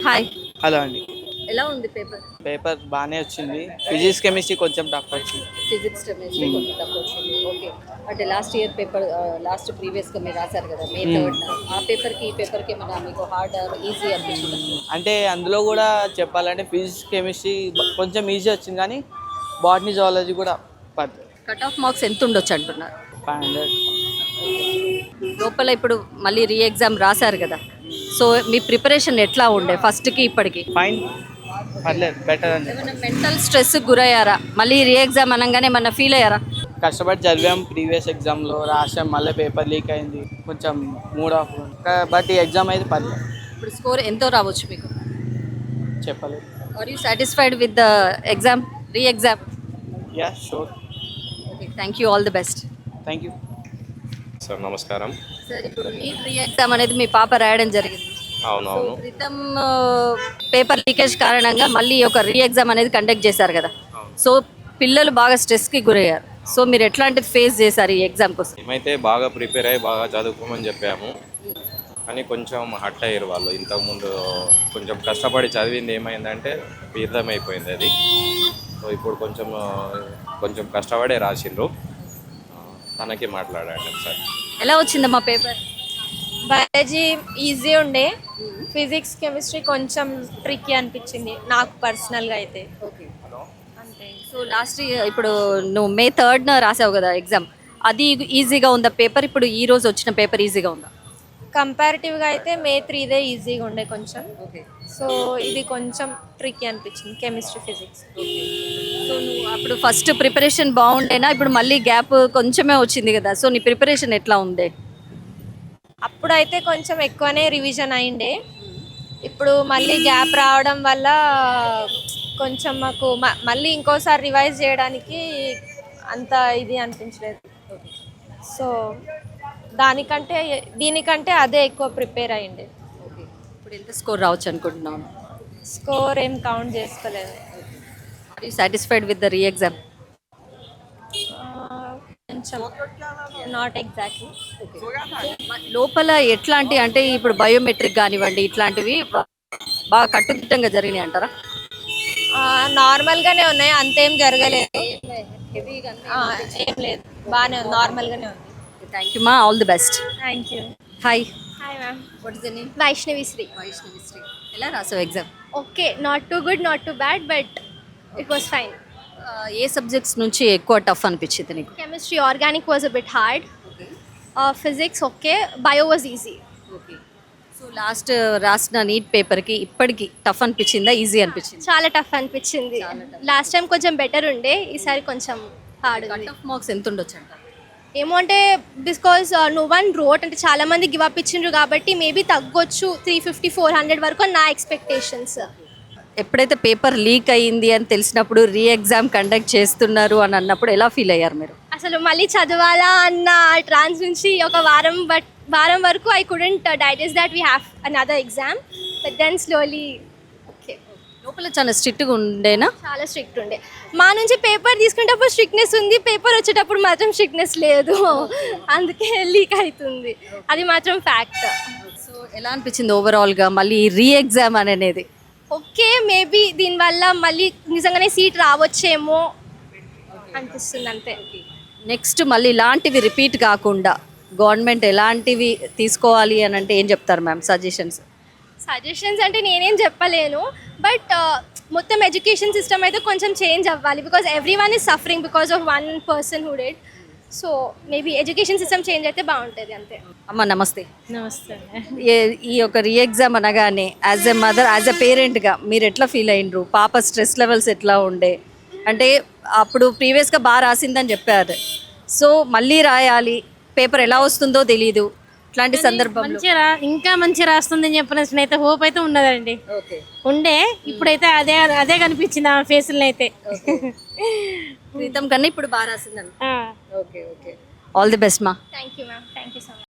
Hi. Hello అండి. ఎలా ఉంది పేపర్? పేపర్ బాగానే వచ్చింది. ఫిజిక్స్ కెమిస్ట్రీ కొంచెం టఫ్ వచ్చింది. ఫిజిక్స్ కెమిస్ట్రీ కొంచెం తక్కువ వచ్చింది. ఓకే. అంటే లాస్ట్ ఇయర్ పేపర్ లాస్ట్ ప్రీవియస్గా మీరు రాశారు కదా మే 3rd. ఆ పేపర్కి ఈ పేపర్కి ఏమైనా మీకు హార్డ్ ఈజీ అనిపించింది? అంటే అందులో కూడా చెప్పాలంటే ఫిజిక్స్ కెమిస్ట్రీ కొంచెం ఈజీ వచ్చింది, కానీ బాటనీ జువాలజీ కూడా పడుతుంది. కట్ ఆఫ్ మార్క్స్ ఎంత ఉండొచ్చు అంటున్నారు? 500. లోపల ఇప్పుడు మళ్ళీ రీ ఎగ్జామ్ రాశారు కదా, సో మీ ప్రిపరేషన్ ఎట్లా ఉండే ఫస్ట్కి ఇప్పటికి? ఫైన్, పర్లేదు, బెటర్ అండి. ఏమైనా మెంటల్ స్ట్రెస్ గురయ్యారా? మళ్ళీ రీ ఎగ్జామ్ అనగానే ఏమన్నా ఫీల్ అయ్యారా? కష్టపడి చదివాం, ప్రీవియస్ ఎగ్జామ్లో రాసాం, మళ్ళీ పేపర్ లీక్ అయింది, కొంచెం మూడ్ ఆఫ్. బట్ ఈ ఎగ్జామ్ అయితే పర్లేదు. ఇప్పుడు స్కోర్ ఎంతో రావచ్చు మీకు? చెప్పలేదు. Are you satisfied with the exam, re exam? Yeah, sure. Okay, thank you, all the best. Thank you sir. నమస్కారం. సార్, ఇప్పుడు నీట్ రీ ఎగ్జామ్ అనేది మీ పాప రాయడం జరిగింది. అవును. క్రితం పేపర్ లీకేజ్ కారణంగా మళ్ళీ ఒక రీ ఎగ్జామ్ అనేది కండక్ట్ చేశారు కదా, సో పిల్లలు బాగా స్ట్రెస్కి గురయ్యారు. సో మీరు ఎట్లాంటిది ఫేస్ చేశారు ఈ ఎగ్జామ్ కోసం? మేమైతే బాగా ప్రిపేర్ అయ్యి బాగా చదువుకోమని చెప్పాము, కానీ కొంచెం హట్ అయ్యారు వాళ్ళు. ఇంతకుముందు కొంచెం కష్టపడి చదివింది ఏమైందంటే వ్యర్థమైపోయింది అది. సో ఇప్పుడు కొంచెం కష్టపడే రాసిండ్రు. తనకి మాట్లాడాడు సార్. ఎలా వచ్చిందమ్మా పేపర్? బయాలజీ ఈజీ ఉండే, ఫిజిక్స్ కెమిస్ట్రీ కొంచెం ట్రిక్కీ అనిపించింది నాకు పర్సనల్గా అయితే. ఓకే, అంతే. సో లాస్ట్ ఇప్పుడు నువ్వు మే 3rd రాసావు కదా ఎగ్జామ్, అది ఈజీగా ఉందా పేపర్? ఇప్పుడు ఈ రోజు వచ్చిన పేపర్ ఈజీగా ఉందా? కంపారిటివ్గా అయితే మే 3దే ఈజీగా ఉండే కొంచెం. ఓకే. సో ఇది కొంచెం ట్రిక్కీ అనిపించింది, కెమిస్ట్రీ ఫిజిక్స్. సో నువ్వు అప్పుడు ఫస్ట్ ప్రిపరేషన్ బాగుండేనా? ఇప్పుడు మళ్ళీ గ్యాప్ కొంచెమే వచ్చింది కదా, సో నీ ప్రిపరేషన్ ఎట్లా ఉండే? అప్పుడైతే కొంచెం ఎక్కువనే రివిజన్ అయిండే, ఇప్పుడు మళ్ళీ గ్యాప్ రావడం వల్ల కొంచెం మాకు మళ్ళీ ఇంకోసారి రివైజ్ చేయడానికి అంత ఇది అనిపించలేదు. సో దీనికంటే అదే ఎక్కువ ప్రిపేర్ అయ్యిండే. ఓకే, ఇప్పుడు ఎంత స్కోర్ రావచ్చు అనుకుంటున్నాను? స్కోర్ ఏం కౌంట్ చేసుకోలేదు. Are you satisfied with the re exam? కొంచెం నాట్ ఎగ్జాక్ట్లీ. లోపల ఎట్లాంటి అంటే ఇప్పుడు బయోమెట్రిక్ కానివ్వండి, ఇట్లాంటివి బాగా కట్టుదిట్టంగా జరిగినాయి అంటారా? నార్మల్గానే ఉన్నాయి, అంతేం జరగలేదు. ఏం లేదు, బాగానే ఉంది, నార్మల్గానే ఉంది. థ్యాంక్ యూ మా, all the best. Thank you. Hi. Hi ma'am. What is the name? Vaishnavi Sri. Vaishnavi Sri. ఎలా రాసావు exam? Okay, not too good, not too bad, but it was fine. ఏ సబ్జెక్ట్స్ నుంచి ఎక్కువ టఫ్ అనిపించింది నీకు? Chemistry organic was a bit hard. Physics okay, bio was easy. Okay. So last రాసిన NEET పేపర్కి ఇప్పటికి టఫ్ అనిపించిందా, ఈజీ అనిపించింది? చాలా టఫ్ అనిపించింది. లాస్ట్ టైం కొంచెం బెటర్ ఉండే, ఈసారి కొంచెం హార్డ్. కట్ ఆఫ్ మార్క్స్ ఎంత ఉండొచ్చు అంట? ఏమో అంటే బికాజ్ నో వన్ రోట్, అంటే చాలా మంది గివ్ అప్ ఇచ్చిండ్రు కాబట్టి మేబీ తగ్గొచ్చు 350-400 వరకు నా ఎక్స్పెక్టేషన్స్. ఎప్పుడైతే పేపర్ లీక్ అయ్యింది అని తెలిసినప్పుడు రీ ఎగ్జామ్ కండక్ట్ చేస్తున్నారు అని అన్నప్పుడు ఎలా ఫీల్ అయ్యారు మీరు? అసలు మళ్ళీ చదవాలా అన్న ట్రాన్స్ నుంచి ఒక వారం వరకు I couldn't digest that we have another exam, but then slowly okay. లోపల చాలా స్ట్రిక్ట్గా ఉండేనా? చాలా స్ట్రిక్ట్ ఉండే. మా నుంచి పేపర్ తీసుకునేటప్పుడు స్ట్రిక్ట్నెస్ ఉంది, పేపర్ వచ్చేటప్పుడు మాత్రం స్ట్రిక్ట్నెస్ లేదు, అందుకే లీక్ అవుతుంది, అది మాత్రం ఫ్యాక్ట్. సో ఎలా అనిపించింది ఓవరాల్గా మళ్ళీ రీ ఎగ్జామ్ అనేది? ఓకే, మేబీ దీనివల్ల మళ్ళీ నిజంగానే సీట్ రావచ్చేమో అనిపిస్తుంది అంతే. నెక్స్ట్ మళ్ళీ ఇలాంటివి రిపీట్ కాకుండా గవర్నమెంట్ ఎలాంటివి తీసుకోవాలి అని అంటే ఏం చెప్తారు మ్యామ్ సజెషన్స్? సజెషన్స్ అంటే నేనేం చెప్పలేను, బట్ మొత్తం ఎడ్యుకేషన్ సిస్టమ్ అయితే కొంచెం చేంజ్ అవ్వాలి, because every one is suffering because of one person who dead. So maybe education system change అయితే బాగుంటుంది అంతే. అమ్మ నమస్తే. నమస్తే. ఈ యొక్క రీ ఎగ్జామ్ అనగానే as a mother, as a పేరెంట్గా మీరు ఎట్లా ఫీల్ అయినరు? పాప స్ట్రెస్ లెవెల్స్ ఎట్లా ఉండే? అంటే అప్పుడు ప్రీవియస్గా బాగా రాసిందని చెప్పారు, సో మళ్ళీ రాయాలి, పేపర్ ఎలా వస్తుందో తెలీదు, ఇట్లాంటి సందర్భంలో ఇంకా మంచి రాస్తుందని చెప్పిన అయితే హోప్ అయితే ఉన్నదండి. ఉండే ఇప్పుడైతే అదే కనిపించింది ఆ ఫేసులను అయితే. క్రితం కన్నా ఇప్పుడు బాగా రాసిందండి. Okay okay, all the best మా. Thank you ma'am, thank you so much.